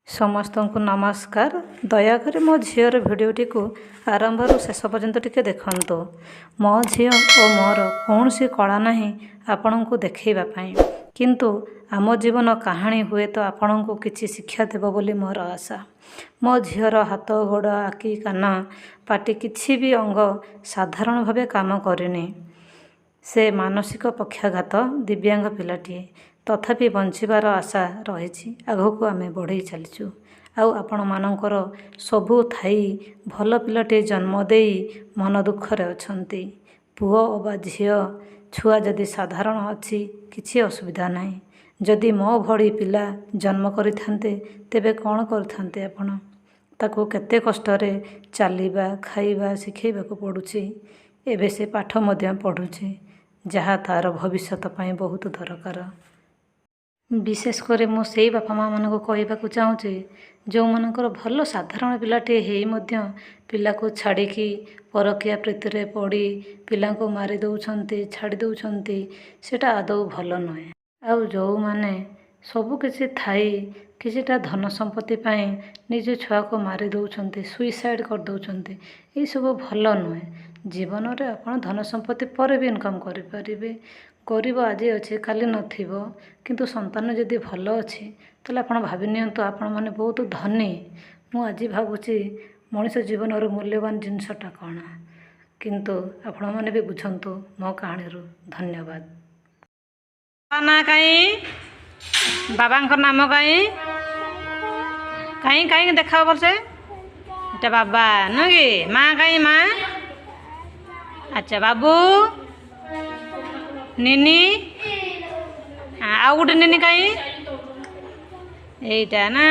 समस्त को नमस्कार। दयाकर मो झीर भिडटी को आरंभ शेष पर्यंत टिके देखंतु। मो झी और मोर कौन सी कला ना आपण को देखैवाई, किंतु आम जीवन कहानी हुए तो आपण को किसी शिक्षा देव बोली मोर आशा। मो झीर हाथ गोड़ आखि कान पाटी किसी भी अंग साधारण भावे काम करनी। से मानसिक पक्षाघात दिव्यांग पिलाटी, तथापि बंचार आशा रही। आगक आम बढ़ी चलीचु। आपण मानकर सबू थाई भल पिलाटे जन्म दे मन दुखरे अच्छी। पुओ बा झील छुआ जदि साधारण अच्छी किसी असुविधा ना। जदि मो भड़ी पिला जन्म करते तेबे कौन करते आपण ताकू केते कष्टरे चलवा खाइबा शिखेबा पड़ुछि। एबे से पाठ मध्य पढ़ुछि, जहाँ तार भविष्यत पाई बहुत दरकार। विशेषकर मुझे बापा माँ मान को कहवाक चाहूँगी, जो मनकर भल साधारण पिलाटे हो पिला को छाड़िकी परकिया प्रीति रे पड़ी पिला को मारी दौरान छाड़ी दौरान सेटा आदौ भल नुहे। आउ जो माने सबु किसी थाई किसीटा धन संपत्ति पाई निज छुआ को मारी दौरान सुइसाइड कर दौरान ये सब भल नुहे। जीवन में आप धन संपत्ति पर भी इनकम करें। गरीब आज अच्छे काली नथिबो, किंतु संतान जदि भल अच्छी ताले आपण भाभी नियंतु आपण माने बहुत धनी। मु आज भावुची मनीष जीवन मूल्यवान जिनसटा कौन, किंतु आपण माने भी बुझंतु मो कहानी रू। धन्यवाद। ना कहीं बाबा नाम कहीं कहीं कहीं देखा बोलसे इटा बाबा न कि माँ कहीं माँ। अच्छा बाबू निनी आउ गोटे निनी कहीं एटा ना।